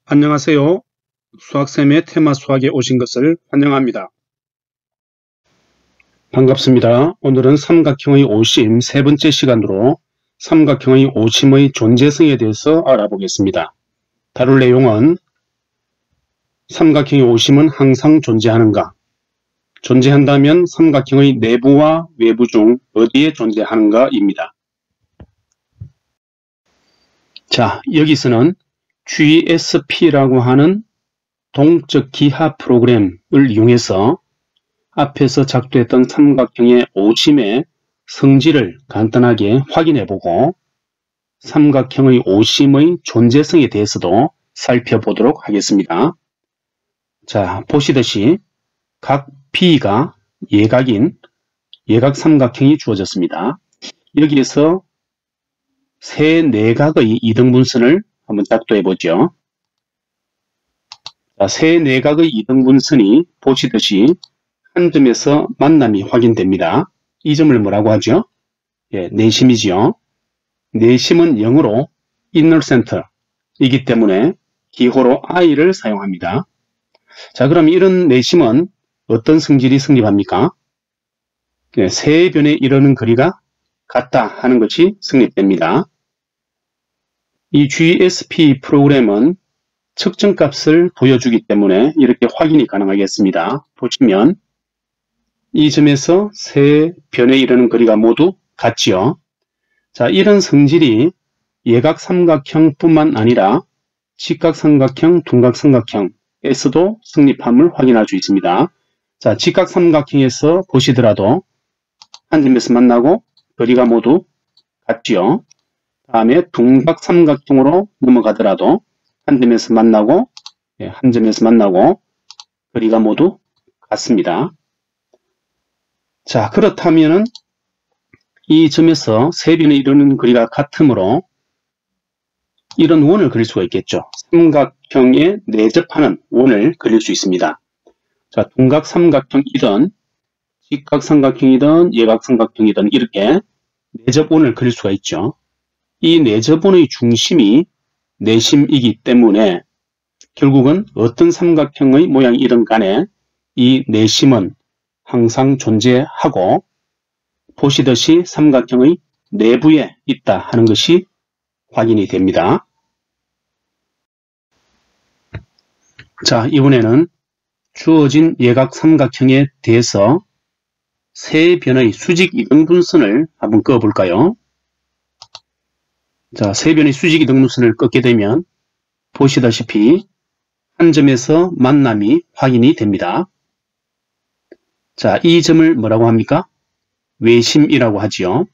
안녕하세요. 수학쌤의 테마 수학에 오신 것을 환영합니다. 반갑습니다. 오늘은 삼각형의 오심 세 번째 시간으로 삼각형의 오심의 존재성에 대해서 알아보겠습니다. 다룰 내용은 삼각형의 오심은 항상 존재하는가? 존재한다면 삼각형의 내부와 외부 중 어디에 존재하는가입니다. 자, 여기서는 GSP라고 하는 동적 기하 프로그램을 이용해서 앞에서 작두했던 삼각형의 오심의 성질을 간단하게 확인해보고 삼각형의 오심의 존재성에 대해서도 살펴보도록 하겠습니다. 자, 보시듯이 각 B가 예각인 예각삼각형이 주어졌습니다. 여기에서 세 내각의 이등분선을 한번 작두해보죠. 자, 세 내각의 이등분선이 보시듯이 한 점에서 만남이 확인됩니다. 이 점을 뭐라고 하죠? 예, 내심이지요. 내심은 0으로 inner center이기 때문에 기호로 i를 사용합니다. 자, 그럼 이런 내심은 어떤 성질이 성립합니까? 예, 세 변에 이르는 거리가 같다 하는 것이 성립됩니다. 이 GSP 프로그램은 측정값을 보여주기 때문에 이렇게 확인이 가능하겠습니다. 보시면 이 점에서 세 변에 이르는 거리가 모두 같지요. 자, 이런 성질이 예각삼각형 뿐만 아니라 직각삼각형, 둔각삼각형에서도 성립함을 확인할 수 있습니다. 자, 직각삼각형에서 보시더라도 한 점에서 만나고 거리가 모두 같지요. 다음에 둔각삼각형으로 넘어가더라도 한 점에서 만나고 한 점에서 만나고 거리가 모두 같습니다. 자, 그렇다면은 이 점에서 세 변에 이르는 거리가 같으므로 이런 원을 그릴 수가 있겠죠. 삼각형에 내접하는 원을 그릴 수 있습니다. 자, 둔각삼각형이든 직각삼각형이든 예각삼각형이든 이렇게 내접원을 그릴 수가 있죠. 이 내접원의 중심이 내심이기 때문에 결국은 어떤 삼각형의 모양이든 간에 이 내심은 항상 존재하고 보시듯이 삼각형의 내부에 있다 하는 것이 확인이 됩니다. 자, 이번에는 주어진 예각삼각형에 대해서 세 변의 수직 이등분선을 한번 그어볼까요? 자, 세 변의 수직 이등분선을 긋게 되면 보시다시피 한 점에서 만남이 확인이 됩니다. 자, 이 점을 뭐라고 합니까? 외심이라고 하지요.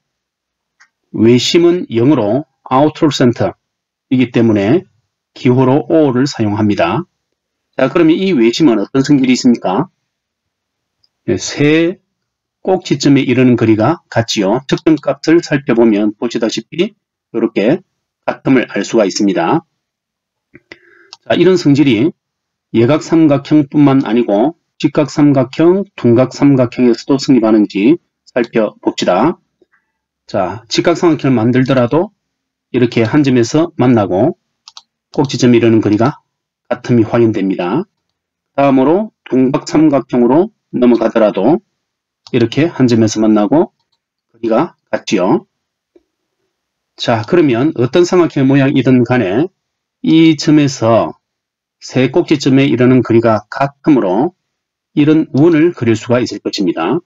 외심은 0으로 outer center이기 때문에 기호로 O를 사용합니다. 자, 그러면 이 외심은 어떤 성질이 있습니까? 세 꼭지점에 이르는 거리가 같지요. 측정값을 살펴보면 보시다시피 이렇게 같음을 알 수가 있습니다. 자, 이런 성질이 예각삼각형뿐만 아니고 직각삼각형, 둔각삼각형에서도 성립하는지 살펴봅시다. 자, 직각삼각형을 만들더라도 이렇게 한 점에서 만나고 꼭지점에 이르는 거리가 같음이 확인됩니다. 다음으로 둔각삼각형으로 넘어가더라도 이렇게 한 점에서 만나고 거리가 같지요. 자, 그러면 어떤 삼각형의 모양이든 간에 이 점에서 세 꼭지점에 이르는 거리가 같으므로 이런 원을 그릴 수가 있을 것입니다.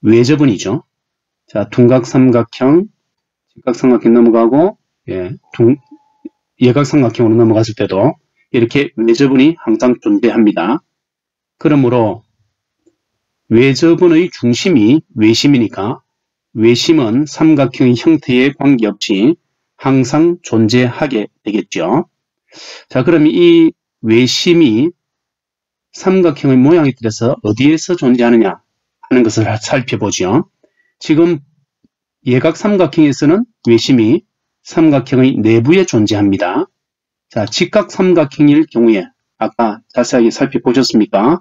외접원이죠. 자, 둔각삼각형, 직각삼각형 넘어가고 예각삼각형으로 넘어갔을 때도 이렇게 외접원이 항상 존재합니다. 그러므로 외접원의 중심이 외심이니까 외심은 삼각형의 형태에 관계없이 항상 존재하게 되겠죠. 자, 그럼 이 외심이 삼각형의 모양에 따라서 어디에서 존재하느냐 하는 것을 살펴보죠. 지금 예각삼각형에서는 외심이 삼각형의 내부에 존재합니다. 자, 직각삼각형일 경우에 아까 자세하게 살펴보셨습니까?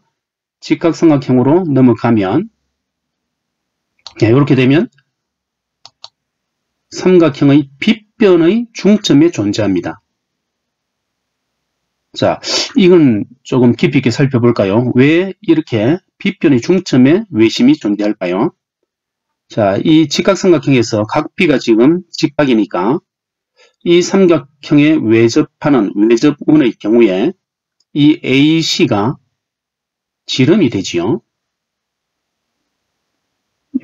직각삼각형으로 넘어가면 이렇게 되면 삼각형의 빗변의 중점에 존재합니다. 자, 이건 조금 깊이 있게 살펴볼까요? 왜 이렇게 B편의 중점에 외심이 존재할까요? 자, 이 직각삼각형에서 각 B가 지금 직각이니까 이 삼각형에 외접하는 외접운의 경우에 이 AC가 지름이 되지요.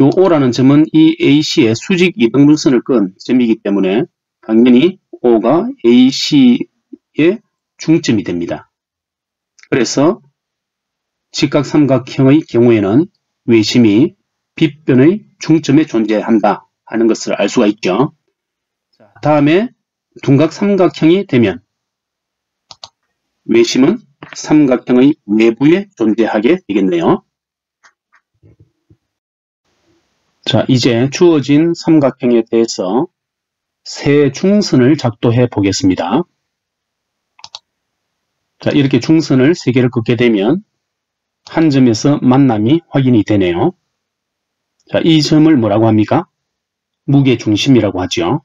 요 O라는 점은 이 AC의 수직 이등분선을 끈 점이기 때문에 당연히 O가 AC의 중점이 됩니다. 그래서 직각삼각형의 경우에는 외심이 B변의 중점에 존재한다 하는 것을 알 수가 있죠. 다음에 둔각삼각형이 되면 외심은 삼각형의 내부에 존재하게 되겠네요. 자, 이제 주어진 삼각형에 대해서 세 중선을 작도해 보겠습니다. 자, 이렇게 중선을 세 개를 긋게 되면 한 점에서 만남이 확인이 되네요. 자, 이 점을 뭐라고 합니까? 무게중심이라고 하죠.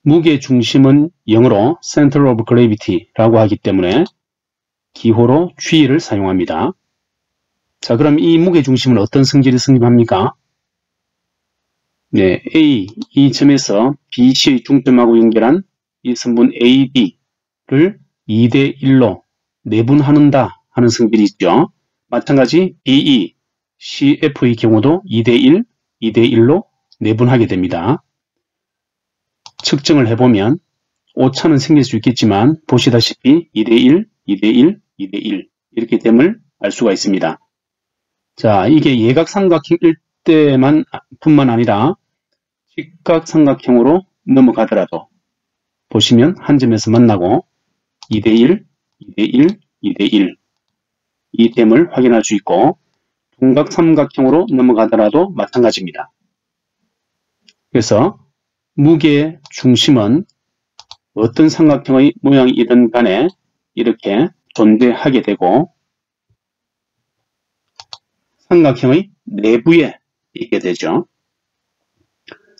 무게중심은 영어로 Center of Gravity라고 하기 때문에 기호로 G를 사용합니다. 자, 그럼 이 무게중심은 어떤 성질이 성립합니까? 네, A, 이 점에서 BC의 중점하고 연결한 이 선분 AD를 2대1로 내분하는다 하는 성질이 있죠. 마찬가지 BE, CF의 경우도 2대1, 2대1로 내분하게 됩니다. 측정을 해보면 오차는 생길 수 있겠지만 보시다시피 2대1, 2대1, 2대1 이렇게 됨을 알 수가 있습니다. 자, 이게 예각삼각형일 때만 뿐만 아니라 직각삼각형으로 넘어가더라도 보시면 한 점에서 만나고 2대1, 2대1, 2대1 이 됨을 확인할 수 있고 둔각삼각형으로 넘어가더라도 마찬가지입니다. 그래서 무게 중심은 어떤 삼각형의 모양이든 간에 이렇게 존재하게 되고 삼각형의 내부에 있게 되죠.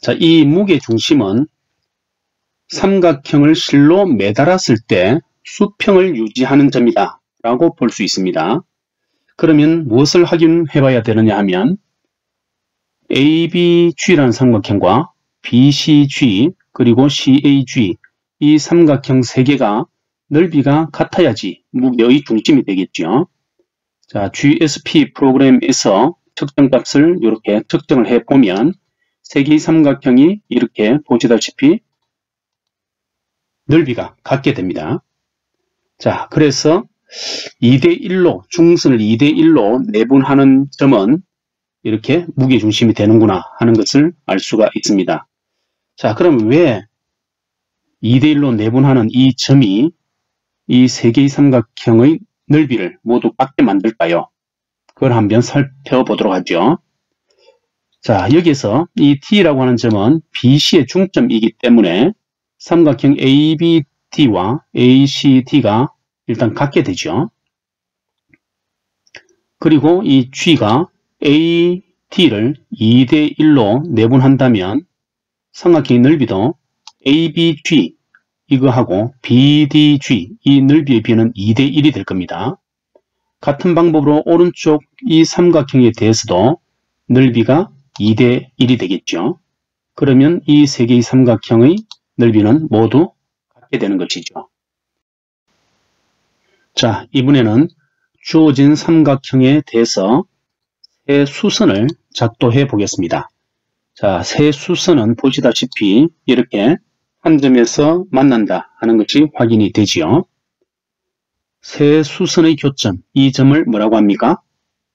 자, 이 무게 중심은 삼각형을 실로 매달았을 때 수평을 유지하는 점이다 라고 볼 수 있습니다. 그러면 무엇을 확인해 봐야 되느냐 하면 ABG라는 삼각형과 BCG 그리고 CAG 이 삼각형 세 개가 넓이가 같아야지 무게의 중심이 되겠죠. 자, GSP 프로그램에서 측정값을 이렇게 측정을 해보면 세 개의 삼각형이 이렇게 보시다시피 넓이가 같게 됩니다. 자, 그래서 2대1로 중선을 2대1로 내분하는 점은 이렇게 무게중심이 되는구나 하는 것을 알 수가 있습니다. 자, 그럼 왜 2대1로 내분하는 이 점이 이 세 개의 삼각형의 넓이를 모두 같게 만들까요? 그걸 한번 살펴보도록 하죠. 자, 여기서 이 T라고 하는 점은 BC의 중점이기 때문에 삼각형 ABT와 ACT가 일단 같게 되죠. 그리고 이 G가 AT를 2대1로 내분한다면 삼각형의 넓이도 ABG 이거하고 BDG 이 넓이의 비는 2대1이 될 겁니다. 같은 방법으로 오른쪽 이 삼각형에 대해서도 넓이가 2대1이 되겠죠. 그러면 이 세 개의 삼각형의 넓이는 모두 같게 되는 것이죠. 자, 이번에는 주어진 삼각형에 대해서 세 수선을 작도해 보겠습니다. 자, 세 수선은 보시다시피 이렇게 한 점에서 만난다 하는 것이 확인이 되지요. 세 수선의 교점, 이 점을 뭐라고 합니까?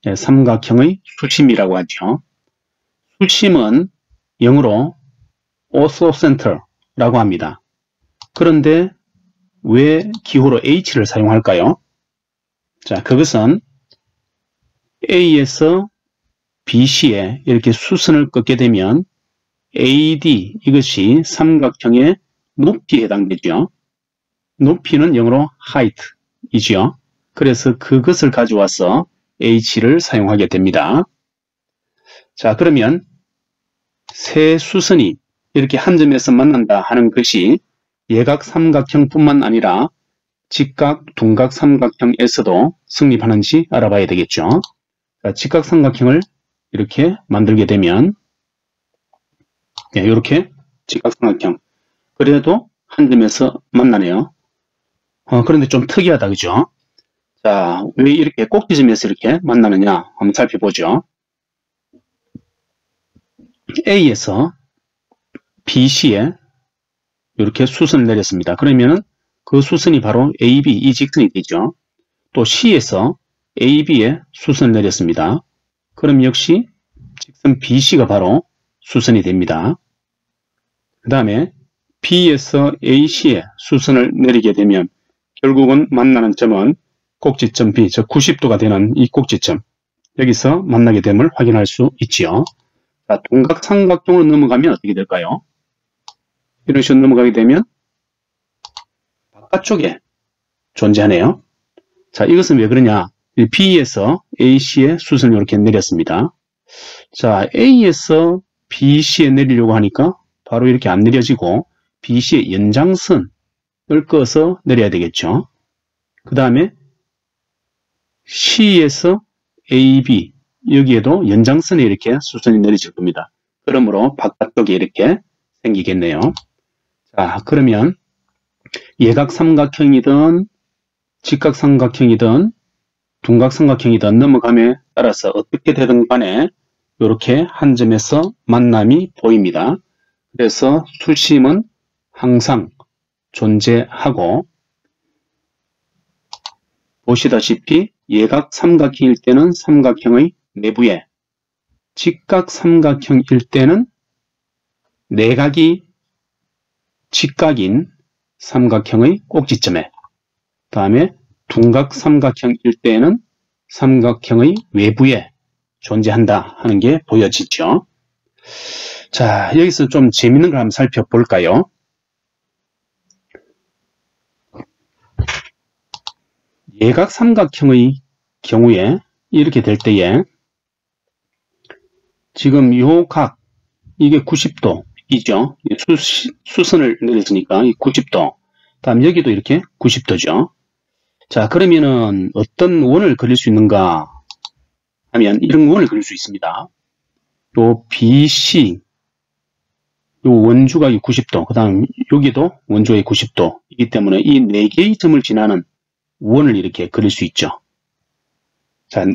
네, 삼각형의 수심이라고 하죠. 수심은 영어로 orthocenter라고 합니다. 그런데 왜 기호로 H를 사용할까요? 자, 그것은 A에서 BC에 이렇게 수선을 긋게 되면 AD 이것이 삼각형의 높이에 해당되죠. 높이는 영어로 height이죠. 그래서 그것을 가져와서 H를 사용하게 됩니다. 자, 그러면 세 수선이 이렇게 한 점에서 만난다 하는 것이 예각 삼각형뿐만 아니라 직각, 둔각, 삼각형에서도 성립하는지 알아봐야 되겠죠. 자, 직각 삼각형을 이렇게 만들게 되면 이렇게 직각 삼각형. 그래도 한 점에서 만나네요. 그런데 좀 특이하다, 그죠? 자, 왜 이렇게 꼭지점에서 이렇게 만나느냐 한번 살펴보죠. A에서 BC에 이렇게 수선을 내렸습니다. 그러면은 그 수선이 바로 AB 이 직선이 되죠. 또 C에서 AB에 수선을 내렸습니다. 그럼 역시 직선 BC가 바로 수선이 됩니다. 그 다음에 B에서 AC에 수선을 내리게 되면 결국은 만나는 점은 꼭지점 B, 즉 90도가 되는 이 꼭지점, 여기서 만나게 됨을 확인할 수 있지요. 자, 동각 삼각형으로 넘어가면 어떻게 될까요? 이런 식으로 넘어가게 되면 바깥쪽에 존재하네요. 자, 이것은 왜 그러냐? B에서 AC에 수선을 이렇게 내렸습니다. 자, A에서 BC에 내리려고 하니까 바로 이렇게 안 내려지고 BC의 연장선을 꺼서 내려야 되겠죠. 그 다음에 C에서 AB, 여기에도 연장선에 이렇게 수선이 내려질 겁니다. 그러므로 바깥쪽에 이렇게 생기겠네요. 자, 그러면 예각 삼각형이든 직각 삼각형이든 둔각 삼각형이든 넘어감에 따라서 어떻게 되든 간에 이렇게 한 점에서 만남이 보입니다. 그래서 수심은 항상 존재하고, 보시다시피 예각 삼각형일 때는 삼각형의 내부에, 직각 삼각형일 때는 내각이 직각인 삼각형의 꼭지점에, 다음에 둔각 삼각형일 때는 삼각형의 외부에 존재한다 하는 게 보여지죠. 자, 여기서 좀 재밌는 걸 한번 살펴볼까요? 예각 삼각형의 경우에 이렇게 될 때에 지금 요 각, 이게 90도이죠. 수선을 내렸으니까 90도. 다음 여기도 이렇게 90도죠. 자, 그러면은 어떤 원을 그릴 수 있는가 하면 이런 원을 그릴 수 있습니다. 요 BC, 요 원주가 90도, 그 다음 여기도 원주가 90도이기 때문에 이 4개의 점을 지나는 원을 이렇게 그릴 수 있죠. 자,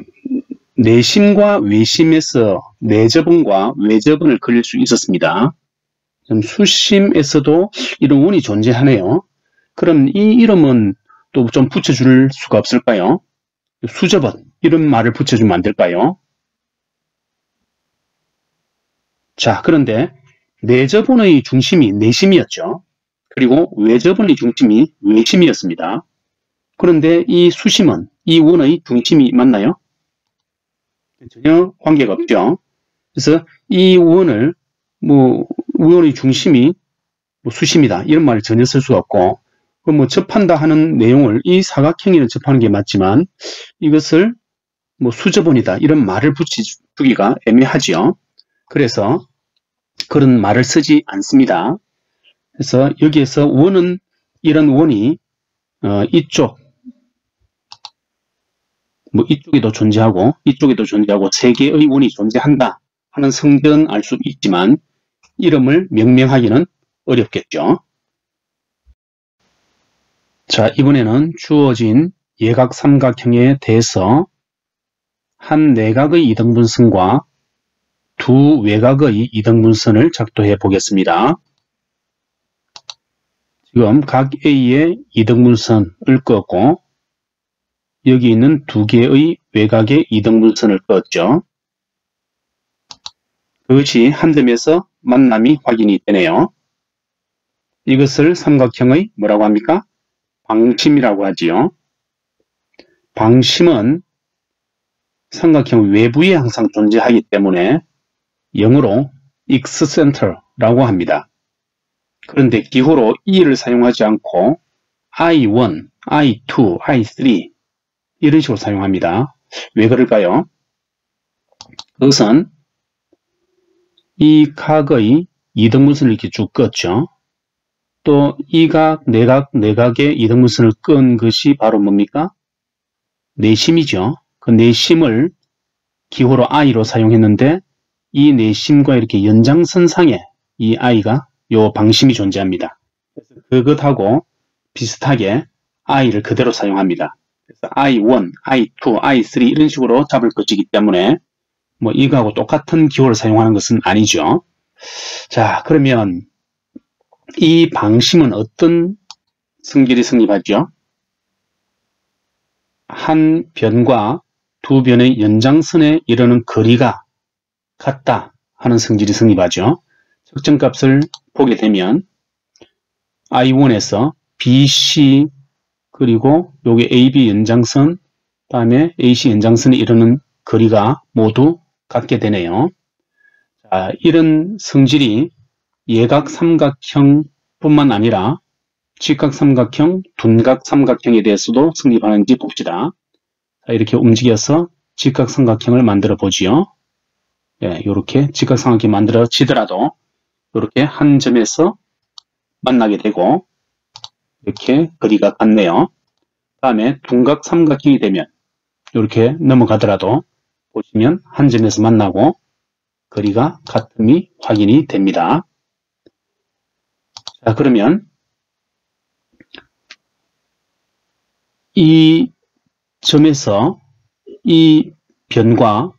내심과 외심에서 내접원과 외접원을 그릴 수 있었습니다. 수심에서도 이런 원이 존재하네요. 그럼 이 이름은 또 좀 붙여줄 수가 없을까요? 수접원, 이런 말을 붙여주면 안 될까요? 자, 그런데 내접원의 중심이 내심이었죠. 그리고 외접원의 중심이 외심이었습니다. 그런데 이 수심은 이 원의 중심이 맞나요? 전혀 관계가 없죠. 그래서 이 원을 원의 중심이 수심이다 이런 말을 전혀 쓸 수가 없고, 접한다 하는 내용을 이 사각형에는 접하는 게 맞지만 이것을 수접원이다 이런 말을 붙이기가 애매하지요. 그래서 그런 말을 쓰지 않습니다. 그래서 여기에서 원은 이런 원이 이쪽에도 존재하고 이쪽에도 존재하고 세 개의 원이 존재한다 하는 성질은 알 수 있지만 이름을 명명하기는 어렵겠죠. 자, 이번에는 주어진 예각 삼각형에 대해서 한 내각의 이등분선과 두 외각의 이등분선을 작도해 보겠습니다. 지금 각 A의 이등분선을 껐고 여기 있는 두 개의 외곽의 이등분선을 껐죠. 그것이 한 점에서 만남이 확인이 되네요. 이것을 삼각형의 뭐라고 합니까? 방심이라고 하지요. 방심은 삼각형 외부에 항상 존재하기 때문에 영어로 Xcenter라고 합니다. 그런데 기호로 E를 사용하지 않고 I1, I2, I3 이런 식으로 사용합니다. 왜 그럴까요? 그것은 이 각의 이등분선을 이렇게 쭉 껐죠. 또 이각, 내각의 이등분선을 끈 것이 바로 뭡니까? 내심이죠. 그 내심을 기호로 i로 사용했는데 이 내심과 이렇게 연장선상에 이 i가 요 방심이 존재합니다. 그래서 그것하고 비슷하게 i를 그대로 사용합니다. 그래서 i1, i2, i3 이런 식으로 잡을 것이기 때문에 뭐 이거하고 똑같은 기호를 사용하는 것은 아니죠. 자, 그러면 이 방심은 어떤 성질이 성립하죠? 한 변과 두 변의 연장선에 이르는 거리가 같다 하는 성질이 성립하죠. 측정값을 보게 되면 I1에서 BC 그리고 여기 AB 연장선 다음에 AC 연장선에 이르는 거리가 모두 같게 되네요. 자, 이런 성질이 예각삼각형 뿐만 아니라 직각삼각형, 둔각삼각형에 대해서도 성립하는지 봅시다. 자, 이렇게 움직여서 직각삼각형을 만들어 보지요. 예, 이렇게 직각삼각형이 만들어지더라도 이렇게 한 점에서 만나게 되고 이렇게 거리가 같네요. 다음에 둔각삼각형이 되면 이렇게 넘어가더라도 보시면 한 점에서 만나고 거리가 같음이 확인이 됩니다. 자, 그러면 이 점에서 이 변과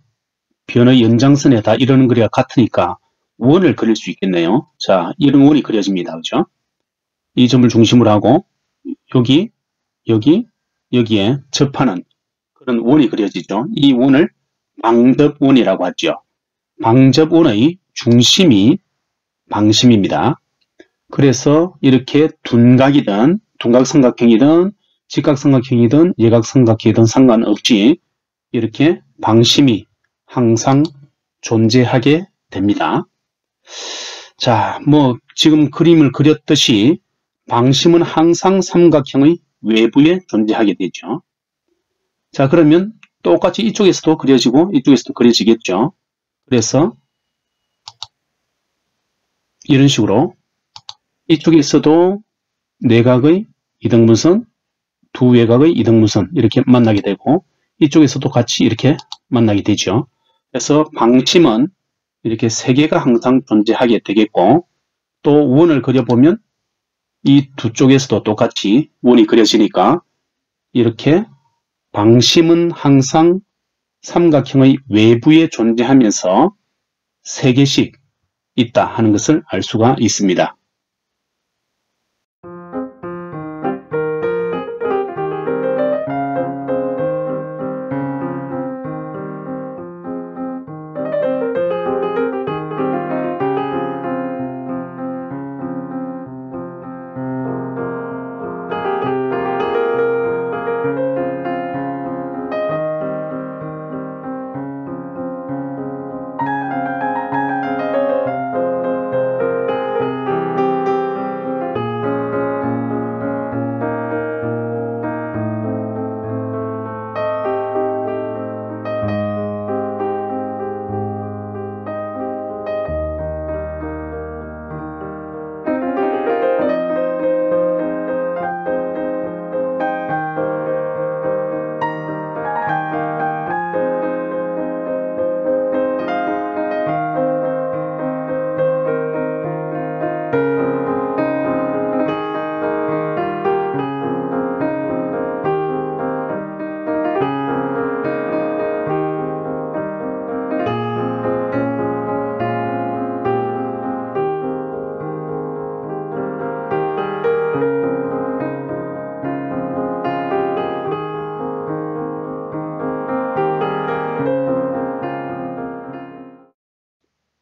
변의 연장선에 다 이르는 거리가 같으니까 원을 그릴 수 있겠네요. 자, 이런 원이 그려집니다. 그죠? 이 점을 중심으로 하고 여기에 접하는 그런 원이 그려지죠. 이 원을 방접원이라고 하죠. 방접원의 중심이 방심입니다. 그래서 이렇게 둔각이든 둔각삼각형이든 직각삼각형이든 예각삼각형이든 상관없이 이렇게 방심이 항상 존재하게 됩니다. 자, 뭐 지금 그림을 그렸듯이 방심은 항상 삼각형의 외부에 존재하게 되죠. 자, 그러면 똑같이 이쪽에서도 그려지고 이쪽에서도 그려지겠죠. 그래서 이런 식으로 이쪽에서도 내각의 이등분선, 두 외각의 이등분선 이렇게 만나게 되고 이쪽에서도 같이 이렇게 만나게 되죠. 그래서 방심은 이렇게 세 개가 항상 존재하게 되겠고 또 원을 그려보면 이 두 쪽에서도 똑같이 원이 그려지니까 이렇게 방심은 항상 삼각형의 외부에 존재하면서 세 개씩 있다 하는 것을 알 수가 있습니다.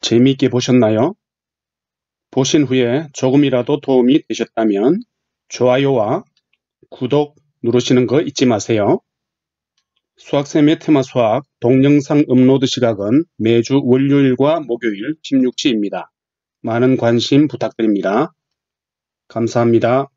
재미있게 보셨나요? 보신 후에 조금이라도 도움이 되셨다면 좋아요와 구독 누르시는 거 잊지 마세요. 수학쌤의 테마수학 동영상 업로드 시각은 매주 월요일과 목요일 16시입니다. 많은 관심 부탁드립니다. 감사합니다.